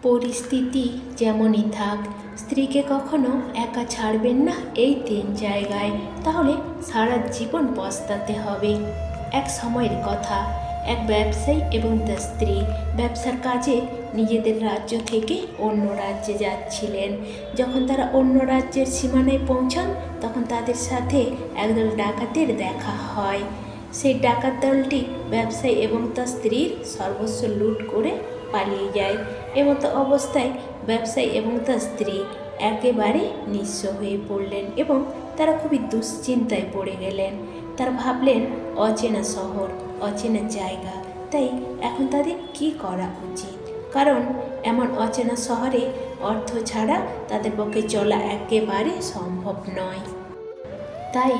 পরিস্থিতি যেমনই থাক, স্ত্রীকে কখনো একা ছাড়বেন না এই 3 জায়গায়, তাহলে সারা জীবন পস্তাতে হবে। এক সময়ের কথা, এক ব্যবসায়ী এবং তার স্ত্রী ব্যবসার কাজে নিজেদের রাজ্য থেকে অন্য রাজ্যে যাচ্ছিলেন। যখন তারা অন্য রাজ্যের সীমানায় পৌঁছান, তখন তাদের সাথে একদল ডাকাতের দেখা হয়। সেই ডাকাত দলটি ব্যবসায়ী এবং তার স্ত্রীর সর্বস্ব লুট করে পালিয়ে যায়। এমতো অবস্থায় ব্যবসায়ী এবং তার স্ত্রী একেবারে নিঃস্ব হয়ে পড়লেন এবং তারা খুবই দুশ্চিন্তায় পড়ে গেলেন। তারা ভাবলেন, অচেনা শহর, অচেনা জায়গা, তাই এখন তাদের কি করা উচিত? কারণ এমন অচেনা শহরে অর্থ ছাড়া তাদের পক্ষে চলা একেবারে সম্ভব নয়। তাই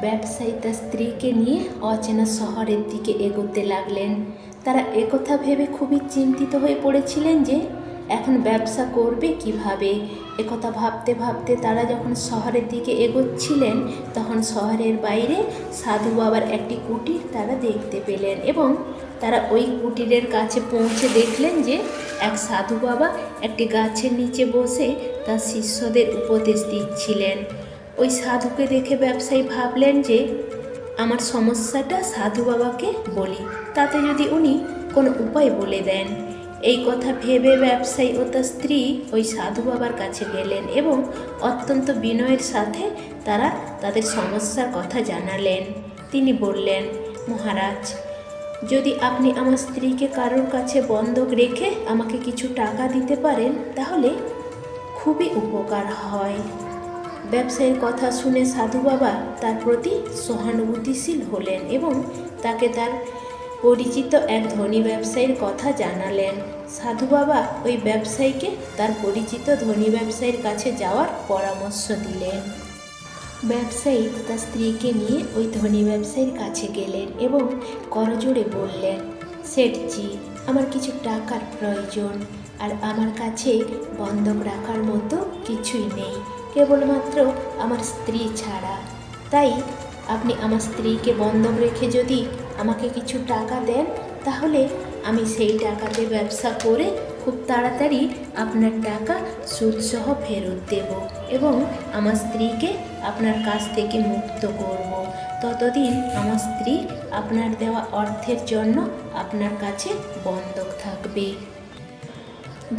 ব্যবসায়ী তার স্ত্রীকে নিয়ে অচেনা শহরের দিকে এগোতে লাগলেন। তারা একথা ভেবে খুবই চিন্তিত হয়ে পড়েছিলেন যে এখন ব্যবসা করবে কিভাবে। একথা ভাবতে ভাবতে তারা যখন শহরের দিকে এগোচ্ছিলেন, তখন শহরের বাইরে সাধু বাবার একটি কুটির তারা দেখতে পেলেন এবং তারা ওই কুটিরের কাছে পৌঁছে দেখলেন যে এক সাধু বাবা একটি গাছের নিচে বসে তার শিষ্যদের উপদেশ দিচ্ছিলেন। ওই সাধুকে দেখে ব্যবসায়ী ভাবলেন যে আমার সমস্যাটা সাধু বাবাকে বলি, তাতে যদি উনি কোনো উপায় বলে দেন। এই কথা ভেবে ব্যবসায়ী ও তার স্ত্রী ওই সাধু বাবার কাছে গেলেন এবং অত্যন্ত বিনয়ের সাথে তারা তাদের সমস্যার কথা জানালেন। তিনি বললেন, মহারাজ, যদি আপনি আমার স্ত্রীকে কারোর কাছে বন্ধক রেখে আমাকে কিছু টাকা দিতে পারেন, তাহলে খুবই উপকার হয়। ব্যবসায়ীর কথা শুনে সাধু বাবা তার প্রতি সহানুভূতিশীল হলেন এবং তাকে তার পরিচিত এক ধনী ব্যবসায়ীর কথা জানালেন। সাধু বাবা ওই ব্যবসায়ীকে তার পরিচিত ধনী ব্যবসায়ীর কাছে যাওয়ার পরামর্শ দিলেন। ব্যবসায়ী তার স্ত্রীকে নিয়ে ওই ধনী ব্যবসায়ীর কাছে গেলেন এবং করজোড়ে বললেন, শেঠজি, আমার কিছু টাকার প্রয়োজন, আর আমার কাছে বন্ধক রাখার মতো কিছুই নেই, কেবলমাত্র আমার স্ত্রী ছাড়া। তাই আপনি আমার স্ত্রীকে বন্ধক রেখে যদি আমাকে কিছু টাকা দেন, তাহলে আমি সেই টাকাতে ব্যবসা করে খুব তাড়াতাড়ি আপনার টাকা সুদসহ ফেরত দেব এবং আমার স্ত্রীকে আপনার কাছ থেকে মুক্ত করব। ততদিন আমার স্ত্রী আপনার দেওয়া অর্থের জন্য আপনার কাছে বন্ধক থাকবে।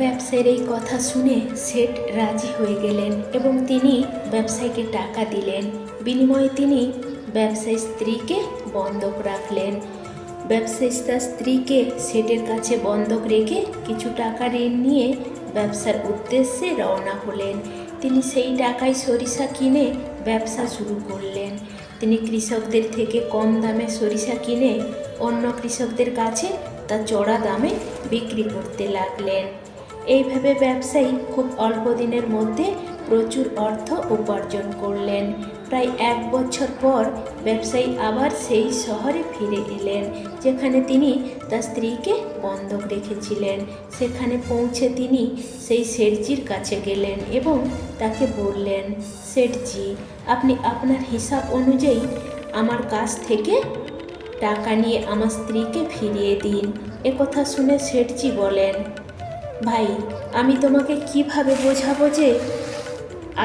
ব্যবসায়ীর এই কথা শুনে শেঠ রাজি হয়ে গেলেন এবং তিনি ব্যবসায়ীকে টাকা দিলেন। বিনিময়ে তিনি ব্যবসায়ী স্ত্রীকে বন্ধক রাখলেন। ব্যবসায়ী তার স্ত্রীকে শেঠের কাছে বন্ধক রেখে কিছু টাকা ঋণ নিয়ে ব্যবসার উদ্দেশ্যে রওনা হলেন। তিনি সেই টাকায় সরিষা কিনে ব্যবসা শুরু করলেন। তিনি কৃষকদের থেকে কম দামে সরিষা কিনে অন্য কৃষকদের কাছে তা চড়া দামে বিক্রি করতে লাগলেন। এইভাবে ব্যবসায়ী খুব অল্প দিনের মধ্যে প্রচুর অর্থ উপার্জন করলেন। প্রায় 1 বছর পর ব্যবসায়ী আবার সেই শহরে ফিরে এলেন যেখানে তিনি তার স্ত্রীকে বন্ধক রেখেছিলেন। সেখানে পৌঁছে তিনি সেই শেঠজির কাছে গেলেন এবং তাকে বললেন, শেঠজি, আপনি আপনার হিসাব অনুযায়ী আমার কাছ থেকে টাকা নিয়ে আমার স্ত্রীকে ফিরিয়ে দিন। একথা শুনে শেঠজি বলেন, ভাই, আমি তোমাকে কিভাবে বোঝাবো যে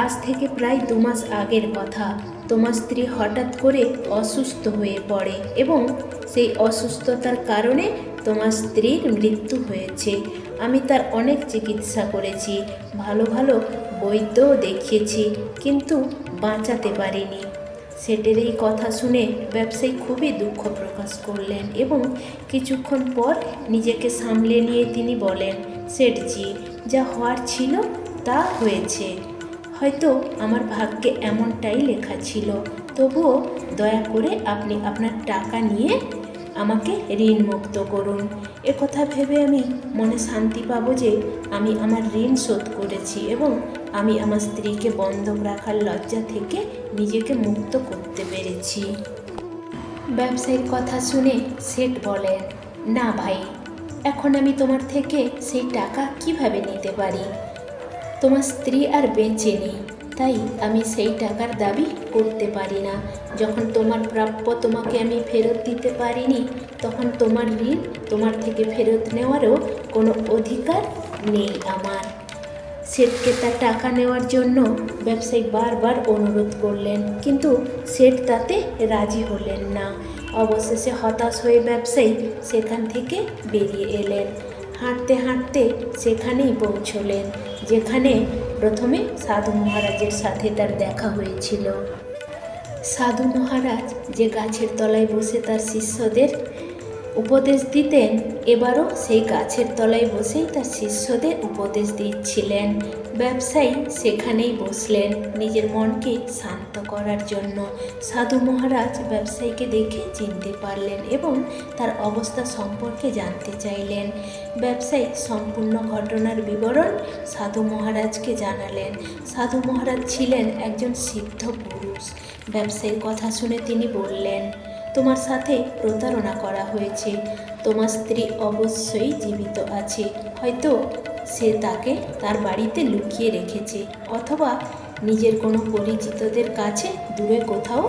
আজ থেকে প্রায় 2 মাস আগের কথা, তোমার স্ত্রী হঠাৎ করে অসুস্থ হয়ে পড়ে এবং সেই অসুস্থতার কারণে তোমার স্ত্রীর মৃত্যু হয়েছে। আমি তার অনেক চিকিৎসা করেছি, ভালো ভালো বৈদ্যও দেখিয়েছি, কিন্তু বাঁচাতে পারিনি। শেঠের এই কথা শুনে ব্যবসায়ী খুবই দুঃখ প্রকাশ করলেন এবং কিছুক্ষণ পর নিজেকে সামলে নিয়ে তিনি বলেন, শেঠজি, যা হওয়ার ছিল তা হয়েছে। হয়তো আমার ভাগ্যে এমনটাই লেখা ছিল, তবুও দয়া করে আপনি আপনার টাকা নিয়ে আমাকে ঋণ মুক্ত করুন। একথা ভেবে আমি মনে শান্তি পাবো যে আমি আমার ঋণ শোধ করেছি এবং আমি আমার স্ত্রীকে বন্ধক রাখার লজ্জা থেকে নিজেকে মুক্ত করতে পেরেছি। ব্যবসায়ীর কথা শুনে শেঠ বলেন, না ভাই, এখন আমি তোমার থেকে সেই টাকা কিভাবে নিতে পারি? তোমার স্ত্রী আর বেঁচে নেই, তাই আমি সেই টাকার দাবি করতে পারি না। যখন তোমার প্রাপ্য তোমাকে আমি ফেরত দিতে পারিনি, তখন তোমার ঋণ তোমার থেকে ফেরত নেওয়ারও কোনো অধিকার নেই আমার। শেঠকে তার টাকা নেওয়ার জন্য ব্যবসায়ী বারবার অনুরোধ করলেন, কিন্তু শেঠ তাতে রাজি হলেন না। অবশেষে হতাশ হয়ে ব্যবসায়ী সেখান থেকে বেরিয়ে এলেন। হাঁটতে হাঁটতে সেখানেই পৌঁছলেন যেখানে প্রথমে সাধু মহারাজের সাথে তার দেখা হয়েছিল। সাধু মহারাজ যে গাছের তলায় বসে তার শিষ্যদের উপদেশ দিতেন, এবারও সেই গাছের তলায় বসেই তার শিষ্যদের উপদেশ দিচ্ছিলেন। ব্যবসায়ী সেখানেই বসলেন নিজের মনকে শান্ত করার জন্য। সাধু মহারাজ ব্যবসায়ীকে দেখে চিনতে পারলেন এবং তার অবস্থা সম্পর্কে জানতে চাইলেন। ব্যবসায়ী সম্পূর্ণ ঘটনার বিবরণ সাধু মহারাজকে জানালেন। সাধু মহারাজ ছিলেন একজন সিদ্ধ পুরুষ। ব্যবসায়ীর কথা শুনে তিনি বললেন, তোমার সাথে প্রতারণা করা হয়েছে। তোমার স্ত্রী অবশ্যই জীবিত আছে, হয়তো সে তাকে তার বাড়িতে লুকিয়ে রেখেছে, অথবা নিজের কোনো পরিচিতদের কাছে দূরে কোথাও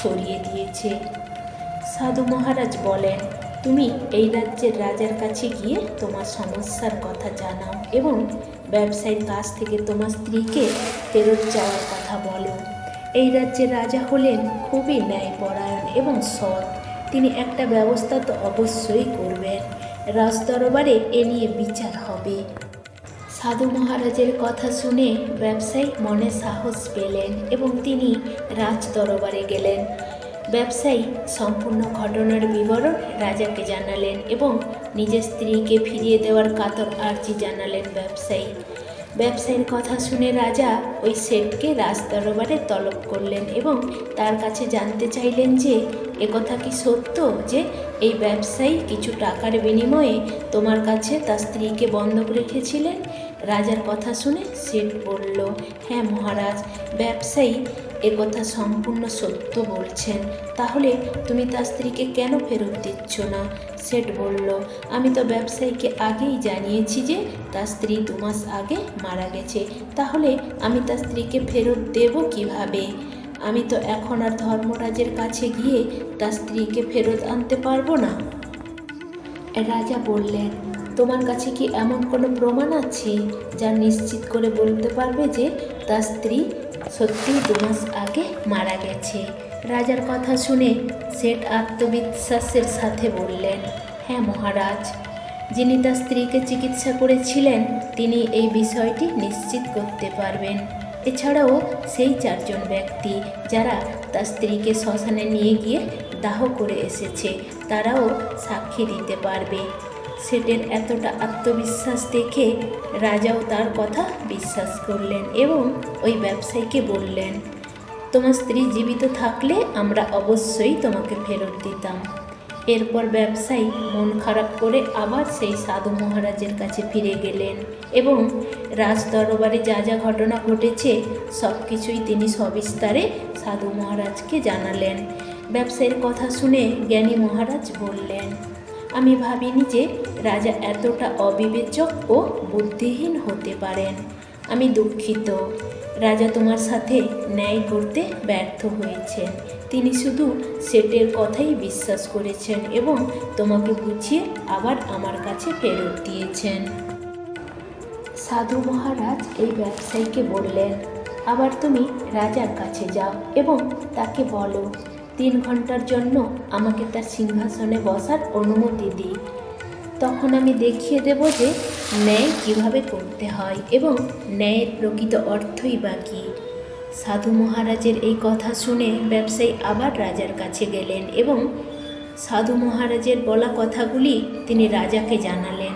সরিয়ে দিয়েছে। সাধু মহারাজ বলেন, তুমি এই রাজ্যের রাজার কাছে গিয়ে তোমার সমস্যার কথা জানাও এবং ব্যবসায়ীর কাছ থেকে তোমার স্ত্রীকে ফেরত যাওয়ার কথা বলো। এই রাজ্যের রাজা হলেন খুবই ন্যায়পরায়ণ এবং সৎ। তিনি একটা ব্যবস্থা তো অবশ্যই করবেন। রাজদরবারে এ নিয়ে বিচার হবে। সাধু মহারাজের কথা শুনে ব্যবসায়ী মনে সাহস পেলেন এবং তিনি রাজদরবারে গেলেন। ব্যবসায়ী সম্পূর্ণ ঘটনার বিবরণ রাজাকে জানালেন এবং নিজের স্ত্রীকে ফিরিয়ে দেওয়ার কাতর আর্জি জানালেন। ব্যবসায়ীর কথা শুনে রাজা ওই শেঠকে রাজদরবারে তলব করলেন এবং তার কাছে জানতে চাইলেন যে একথা কি সত্য যে এই ব্যবসায়ী কিছু টাকার বিনিময়ে তোমার কাছে তার স্ত্রীকে বন্ধক রেখেছিলেন। রাজার কথা শুনে শেঠ বলল, হ্যাঁ মহারাজ, ব্যবসায়ী একথা সম্পূর্ণ সত্য বলছেন। তাহলে তুমি তার স্ত্রীকে কেন ফেরত দিচ্ছ না? শেঠ বলল, আমি তো ব্যবসায়ীকে আগেই জানিয়েছি যে তার স্ত্রী 2 মাস আগে মারা গেছে, তাহলে আমি তার স্ত্রীকে ফেরত দেব কিভাবে? আমি তো এখন আর ধর্মরাজের কাছে গিয়ে তার স্ত্রীকে ফেরত আনতে পারবো না। রাজা বললেন, তোমার কাছে কি এমন কোনো প্রমাণ আছে যা নিশ্চিত করে বলতে পারবে যে তার স্ত্রী সত্যিই 2 মাস আগে মারা গেছে? রাজার কথা শুনে শেঠ আত্মবিশ্বাসের সাথে বললেন, হ্যাঁ মহারাজ, যিনি তার স্ত্রীকে চিকিৎসা করেছিলেন তিনি এই বিষয়টি নিশ্চিত করতে পারবেন। এছাড়াও সেই 4 জন ব্যক্তি যারা তার স্ত্রীকে শ্মশানে নিয়ে গিয়ে দাহ করে এসেছে, তারাও সাক্ষী দিতে পারবে। শেঠের এতটা আত্মবিশ্বাস দেখে রাজাও তার কথা বিশ্বাস করলেন এবং ওই ব্যবসায়ীকে বললেন, তোমার স্ত্রী জীবিত থাকলে আমরা অবশ্যই তোমাকে ফেরত দিতাম। এরপর ব্যবসায়ী মন খারাপ করে আবার সেই সাধু মহারাজের কাছে ফিরে গেলেন এবং রাজদরবারে যা যা ঘটনা ঘটেছে সব কিছুই তিনি সবিস্তারে সাধু মহারাজকে জানালেন। ব্যবসায়ীর কথা শুনে জ্ঞানী মহারাজ বললেন, আমি ভাবিনি যে রাজা এতটা অবিবেচক ও বুদ্ধিহীন হতে পারেন। আমি দুঃখিত, রাজা তোমার সাথে ন্যায় করতে ব্যর্থ হয়েছেন। তিনি শুধু শেঠের কথাই বিশ্বাস করেছেন এবং তোমাকে বুঝিয়ে আবার আমার কাছে ফেরত দিয়েছেন। সাধু মহারাজ এই ব্যবসায়ীকে বললেন, আবার তুমি রাজার কাছে যাও এবং তাকে বলো 3 ঘন্টার জন্য আমাকে তার সিংহাসনে বসার অনুমতি দিই। তখন আমি দেখিয়ে দেব যে ন্যায় কীভাবে করতে হয় এবং ন্যায়ের প্রকৃত অর্থই বা কী। সাধু মহারাজের এই কথা শুনে ব্যবসায়ী আবার রাজার কাছে গেলেন এবং সাধু মহারাজের বলা কথাগুলি তিনি রাজাকে জানালেন।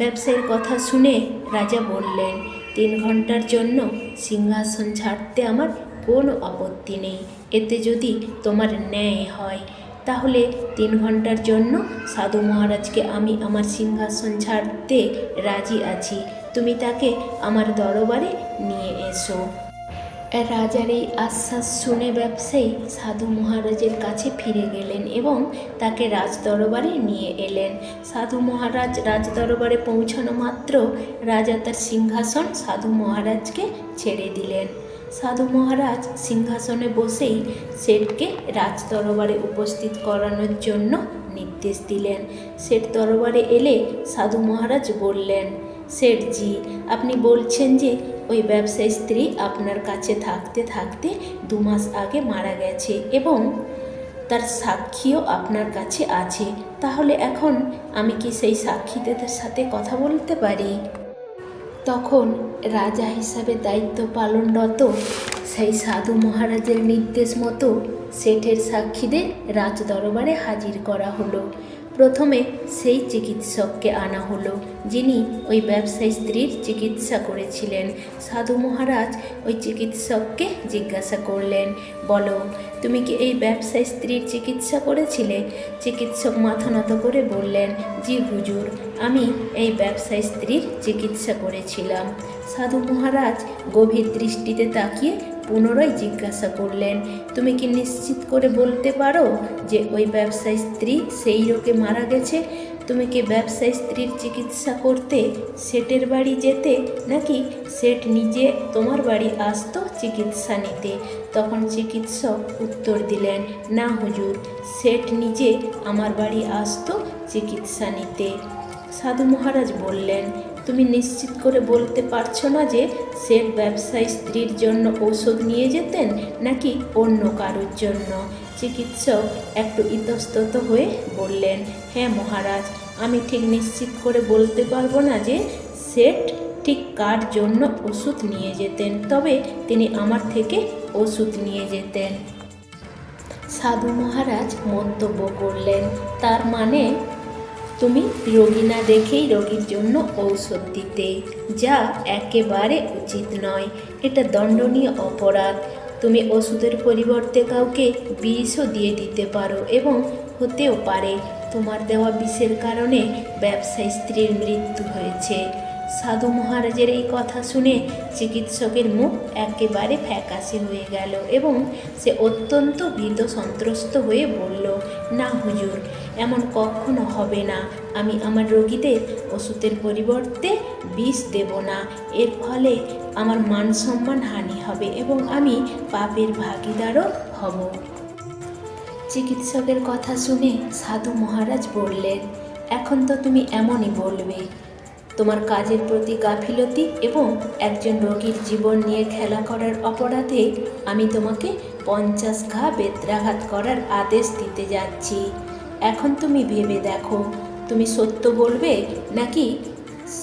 ব্যবসায়ীর কথা শুনে রাজা বললেন, 3 ঘন্টার জন্য সিংহাসন ছাড়তে আমার কোনো আপত্তি নেই। এতে যদি তোমার ন্যায় হয় তাহলে 3 ঘন্টার জন্য সাধু মহারাজকে আমি আমার সিংহাসন ছাড়তে রাজি আছি। তুমি তাকে আমার দরবারে নিয়ে এসো। রাজার এই আশ্বাস শুনে ব্যবসায়ী সাধু মহারাজের কাছে ফিরে গেলেন এবং তাকে রাজদরবারে নিয়ে এলেন। সাধু মহারাজ রাজদরবারে পৌঁছানো মাত্র রাজা তার সিংহাসন সাধু মহারাজকে ছেড়ে দিলেন। সাধু মহারাজ সিংহাসনে বসেই শেঠকে রাজদরবারে উপস্থিত করানোর জন্য নির্দেশ দিলেন। শেঠ দরবারে এলে সাধু মহারাজ বললেন, শেঠজি, আপনি বলছেন যে ওই ব্যবসায়ী স্ত্রী আপনার কাছে থাকতে থাকতে 2 মাস আগে মারা গেছে এবং তার সাক্ষীও আপনার কাছে আছে। তাহলে এখন আমি কি সেই সাক্ষীদের সাথে কথা বলতে পারি? তখন রাজা হিসাবে দায়িত্ব পালনরত সেই সাধু মহারাজের নির্দেশ মতো শেঠের সাক্ষীদের রাজদরবারে হাজির করা হলো। প্রথমে সেই চিকিৎসককে আনা হলো যিনি ওই ব্যবসায়ী স্ত্রীর চিকিৎসা করেছিলেন। সাধু মহারাজ ওই চিকিৎসককে জিজ্ঞাসা করলেন, বলো, তুমি কি এই ব্যবসায়ী স্ত্রীর চিকিৎসা করেছিলে? চিকিৎসক মাথা নত করে বললেন, জি হুজুর, আমি এই ব্যবসায়ী স্ত্রীর চিকিৎসা করেছিলাম। সাধু মহারাজ গভীর দৃষ্টিতে তাকিয়ে পুনরায় জিজ্ঞাসা করলেন, তুমি কি নিশ্চিত করে বলতে পারো যে ওই ব্যবসায়ী স্ত্রী সেই রোগে মারা গেছে? তুমি কি ব্যবসায়ী স্ত্রীর চিকিৎসা করতে শেঠের বাড়ি যেতে, নাকি শেঠ নিজে তোমার বাড়ি আসতো চিকিৎসা নিতে? তখন চিকিৎসক উত্তর দিলেন, না হুজুর, শেঠ নিজে আমার বাড়ি আসতো চিকিৎসা নিতে। সাধু মহারাজ বললেন, তুমি নিশ্চিত করে বলতে পারছো না যে শেঠ ব্যবসায়ী স্ত্রীর জন্য ঔষধ নিয়ে যেতেন নাকি অন্য কারোর জন্য? চিকিৎসক একটু ইতস্তত হয়ে বললেন, হ্যাঁ মহারাজ, আমি ঠিক নিশ্চিত করে বলতে পারবো না যে শেঠ ঠিক কার জন্য ওষুধ নিয়ে যেতেন, তবে তিনি আমার থেকে ওষুধ নিয়ে যেতেন। সাধু মহারাজ মন্তব্য করলেন, তার মানে তুমি রোগী না দেখেই রোগীর জন্য ঔষধ দিতে, যা একেবারে উচিত নয়। এটা দণ্ডনীয় অপরাধ। তুমি ওষুধের পরিবর্তে কাউকে বিষও দিয়ে দিতে পারো এবং হতেও পারে তোমার দেওয়া বিষের কারণে ব্যবসায়ী স্ত্রীর মৃত্যু হয়েছে। সাধু মহারাজের এই কথা শুনে চিকিৎসকের মুখ একেবারে ফ্যাকাশে হয়ে গেল এবং সে অত্যন্ত ভীত সন্ত্রস্ত হয়ে বলল, না হুজুর, এমন কখনো হবে না। আমি আমার রোগীদের ওষুধের পরিবর্তে বিষ দেব না। এর ফলে আমার মান সম্মান হানি হবে এবং আমি পাপের ভাগীদারও হব। চিকিৎসকের কথা শুনে সাধু মহারাজ বললেন, এখন তো তুমি এমনই বলবে। তোমার কাজের প্রতি গাফিলতি এবং একজন রোগীর জীবন নিয়ে খেলা করার অপরাধে আমি তোমাকে 50 ঘা বেত্রাঘাত করার আদেশ দিতে যাচ্ছি। এখন তুমি ভেবে দেখো, তুমি সত্য বলবে নাকি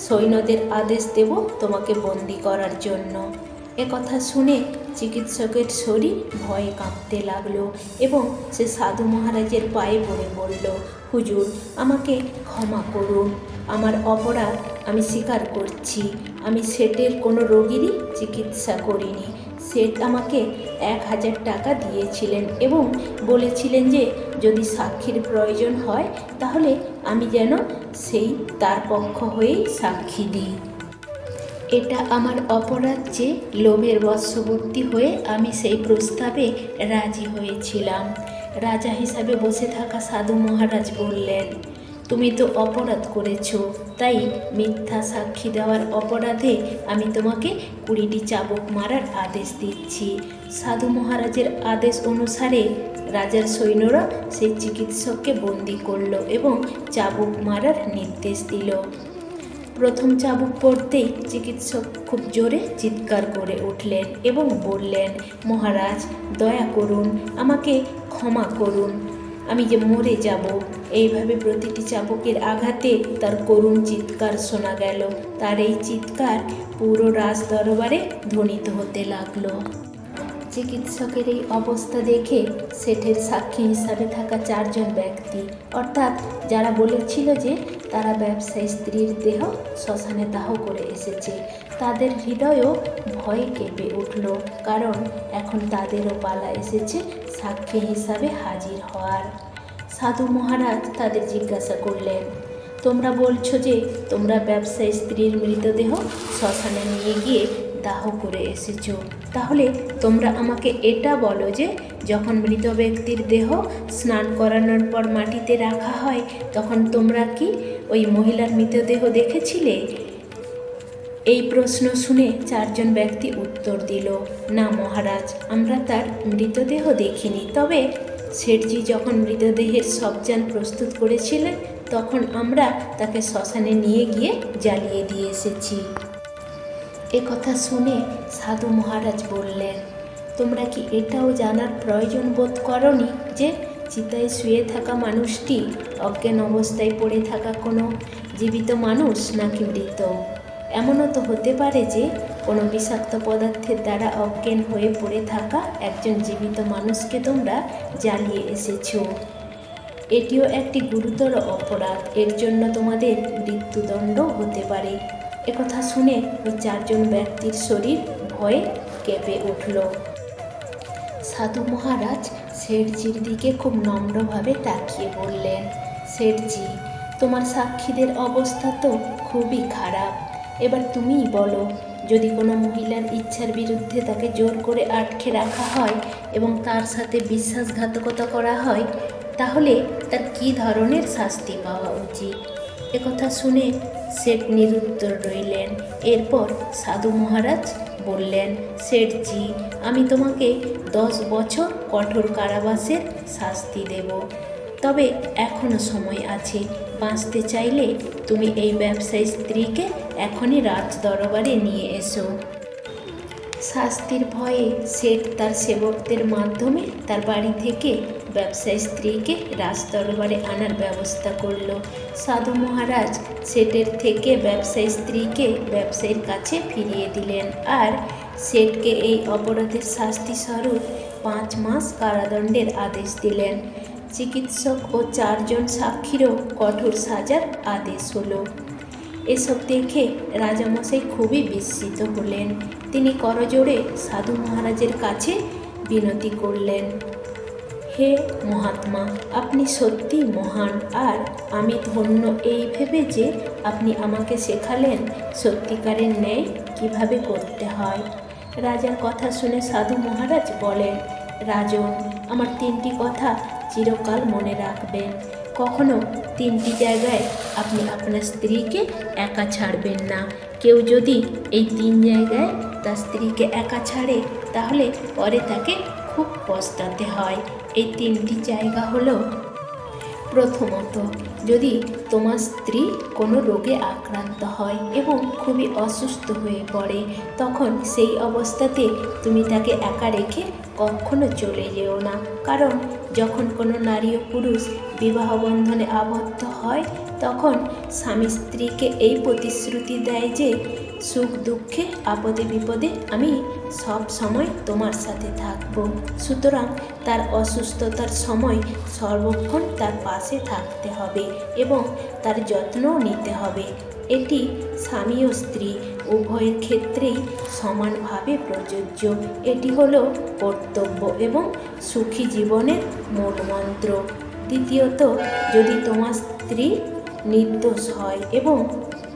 সৈন্যদের আদেশ দেব তোমাকে বন্দি করার জন্য। একথা শুনে চিকিৎসকের শরীর ভয়ে কাঁপতে লাগলো এবং সে সাধু মহারাজের পায়ে পড়ে বলল, হুজুর, আমাকে ক্ষমা করুন। আমার অপরাধ আমি স্বীকার করছি। আমি শেঠের কোনো রোগীরই চিকিৎসা করিনি। শেঠ আমাকে 1000 টাকা দিয়েছিলেন এবং বলেছিলেন যে যদি সাক্ষীর প্রয়োজন হয় তাহলে আমি যেন সেই তার পক্ষ হয়েই সাক্ষী দিই। এটা আমার অপরাধ যে লোভের বশবর্তী হয়ে আমি সেই প্রস্তাবে রাজি হয়েছিলাম। রাজা হিসাবে বসে থাকা সাধু মহারাজ বললেন, তুমি তো অপরাধ করেছ, তাই মিথ্যা সাক্ষী দেওয়ার অপরাধে আমি তোমাকে 20টি চাবুক মারার আদেশ দিচ্ছি। সাধু মহারাজের আদেশ অনুসারে রাজার সৈন্যরা সেই চিকিৎসককে বন্দি করল এবং চাবুক মারার নির্দেশ দিল। প্রথম চাবুক পড়তেই চিকিৎসক খুব জোরে চিৎকার করে উঠলেন এবং বললেন, মহারাজ, দয়া করুন, আমাকে ক্ষমা করুন, আমি যে মরে যাব। এইভাবে প্রতিটি চাবুকের আঘাতে তার করুণ চিৎকার শোনা গেল। তার এই চিৎকার পুরো রাজ দরবারে ধ্বনিত হতে লাগলো। চিকিৎসকের এই অবস্থা দেখে শেঠের সাক্ষী হিসাবে থাকা 4 জন ব্যক্তি, অর্থাৎ যারা বলেছিল যে তারা ব্যবসায়ী স্ত্রীর দেহ শ্মশানে দাহ করে এসেছে, তাদের হৃদয়ও ভয়ে কেঁপে উঠল, কারণ এখন তাদেরও পালা এসেছে সাক্ষী হিসাবে হাজির হওয়ার। সাধু মহারাজ তাদের জিজ্ঞাসা করলেন, তোমরা বলছো যে তোমরা ব্যবসায়ী স্ত্রীর মৃতদেহ শ্মশানে নিয়ে গিয়ে দাহ করে এসেছ, তাহলে তোমরা আমাকে এটা বলো যে যখন মৃত ব্যক্তির দেহ স্নান করানোর পর মাটিতে রাখা হয় তখন তোমরা কি ওই মহিলার মৃতদেহ দেখেছিলে? এই প্রশ্ন শুনে 4 জন ব্যক্তি উত্তর দিল, না মহারাজ, আমরা তার মৃতদেহ দেখিনি, তবে শেঠজি যখন মৃতদেহের সবজান প্রস্তুত করেছিলেন তখন আমরা তাকে শ্মশানে নিয়ে গিয়ে জ্বালিয়ে দিয়ে এসেছি। কথা শুনে সাধু মহারাজ বললেন, তোমরা কি এটাও জানার প্রয়োজন বোধ করনি যে চিতায় শুয়ে থাকা মানুষটি অজ্ঞান অবস্থায় পড়ে থাকা কোনো জীবিত মানুষ নাকি মৃত? এমনও তো হতে পারে যে কোনো বিষাক্ত পদার্থের দ্বারা অজ্ঞান হয়ে পড়ে থাকা একজন জীবিত মানুষকে তোমরা জ্বালিয়ে এসেছো। এটিও একটি গুরুতর অপরাধ, এর জন্য তোমাদের মৃত্যুদণ্ড হতে পারে। একথা শুনে ওই 4 জন ব্যক্তির শরীর ভয়ে কেঁপে উঠল। সাধু মহারাজ শেঠজির দিকে খুব নম্রভাবে তাকিয়ে বললেন, শেঠজি, তোমার সাক্ষীদের অবস্থা তো খুবই খারাপ। এবার তুমিই বলো, যদি কোনো মহিলার ইচ্ছার বিরুদ্ধে তাকে জোর করে আটকে রাখা হয় এবং তার সাথে বিশ্বাসঘাতকতা করা হয়, তাহলে তার কী ধরনের শাস্তি পাওয়া উচিত? একথা শুনে শেঠ নিরুত্তর রইলেন। এরপর সাধু মহারাজ বললেন, শেঠজি, আমি তোমাকে 10 বছর কঠোর কারাবাসের শাস্তি দেব। তবে এখনও সময় আছে। বাঁচতে চাইলে তুমি এই ব্যবসায়ী স্ত্রীকে এখনই রাজ দরবারে নিয়ে এসো। শাস্তির ভয়ে শেঠ তার সেবকদের মাধ্যমে তার বাড়ি থেকে ব্যবসায়ী স্ত্রীকে রাজ দরবারে আনার ব্যবস্থা করল। সাধু মহারাজ শেঠের থেকে ব্যবসায়ী স্ত্রীকে ব্যবসায়ীর কাছে ফিরিয়ে দিলেন আর শেঠকে এই অপরাধের শাস্তি স্বরূপ 5 মাস কারাদণ্ডের আদেশ দিলেন। চিকিৎসক ও 4 জন সাক্ষীরও কঠোর সাজার আদেশ হলো। এসব দেখে রাজামশাই খুবই বিস্মিত হলেন। তিনি করজোড়ে সাধু মহারাজের কাছে বিনতি করলেন, হে মহাত্মা, আপনি সত্যি মহান, আর আমি ধন্য এই ভেবে যে আপনি আমাকে শেখালেন সত্যিকারের ন্যায় কিভাবে করতে হয়। রাজার কথা শুনে সাধু মহারাজ বলেন, রাজন, আমার 3টি কথা চিরকাল মনে রাখবেন। কখনো 3টি জায়গায় আপনি আপনার স্ত্রীকে একা ছাড়বেন না। কেউ যদি এই 3 জায়গায় তার স্ত্রীকে একা ছাড়ে তাহলে পরে তাকে খুব পস্তাতে হয়। এই 3টি জায়গা হলো, প্রথমত, যদি তোমার স্ত্রী কোনো রোগে আক্রান্ত হয় এবং খুবই অসুস্থ হয়ে পড়ে, তখন সেই অবস্থাতে তুমি তাকে একা রেখে কখনো চলে যেও না। কারণ যখন কোনো নারী ও পুরুষ বিবাহ বন্ধনে আবদ্ধ হয় তখন স্বামী স্ত্রীকে এই প্রতিশ্রুতি দেয় যে সুখ দুঃখে আপদে বিপদে আমি সব সময় তোমার সাথে থাকব। সুতরাং তার অসুস্থতার সময় সর্বক্ষণ তার পাশে থাকতে হবে এবং তার যত্নও নিতে হবে। এটি স্বামী ও স্ত্রী উভয়ের ক্ষেত্রেই সমানভাবে প্রযোজ্য। এটি হলো কর্তব্য এবং সুখী জীবনের মূল মন্ত্র। দ্বিতীয়ত, যদি তোমার স্ত্রী নির্দোষ হয় এবং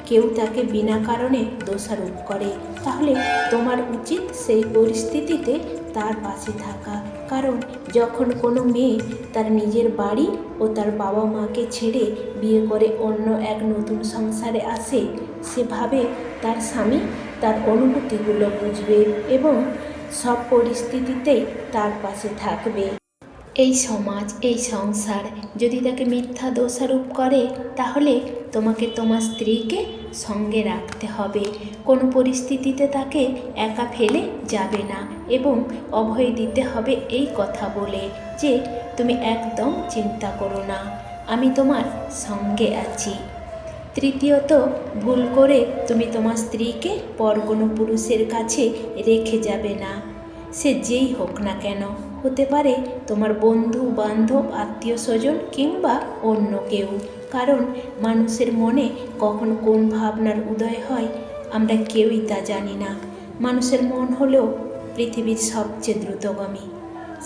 কেউ তাকে বিনা কারণে দোষারোপ করে, তাহলে তোমার উচিত সেই পরিস্থিতিতে তার পাশে থাকা। কারণ যখন কোনো মেয়ে তার নিজের বাড়ি ও তার বাবা মাকে ছেড়ে বিয়ে করে অন্য এক নতুন সংসারে আসে, সে ভাবে তার স্বামী তার অনুভূতিগুলো বুঝবে এবং সব পরিস্থিতিতেই তার পাশে থাকবে। এই সমাজ, এই সংসার যদি তাকে মিথ্যা দোষারোপ করে, তাহলে তোমাকে তোমার স্ত্রীকে সঙ্গে রাখতে হবে। কোনো পরিস্থিতিতে তাকে একা ফেলে যাবে না এবং অভয় দিতে হবে এই কথা বলে যে তুমি একদম চিন্তা করো না, আমি তোমার সঙ্গে আছি। তৃতীয়ত, ভুল করে তুমি তোমার স্ত্রীকে পর কোনো পুরুষের কাছে রেখে যাবে না, সে যেই হোক না কেন। হতে পারে তোমার বন্ধু বান্ধব, আত্মীয় স্বজন কিংবা অন্য কেউ। কারণ মানুষের মনে কখন কোন ভাবনার উদয় হয় আমরা কেউই তা জানি না। মানুষের মন হলো পৃথিবীর সবচেয়ে দ্রুতগামী,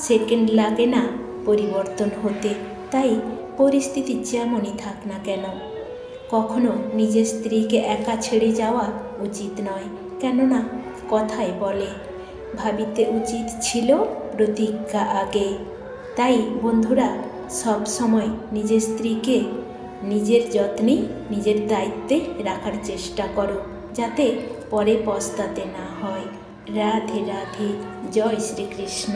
সেকেন্ড লাগে না পরিবর্তন হতে। তাই পরিস্থিতি যেমনই থাক না কেন, কখনো নিজের স্ত্রীকে একা ছেড়ে যাওয়া উচিত নয়। কেননা কথায় বলে, ভাবিতে উচিত ছিল প্রতিজ্ঞা আগে। তাই বন্ধুরা, সব সময় নিজের স্ত্রীকে নিজের যত্নে, নিজের দায়িত্বে রাখার চেষ্টা করো, যাতে পরে পস্তাতে না হয়। রাধে রাধে, জয় শ্রীকৃষ্ণ।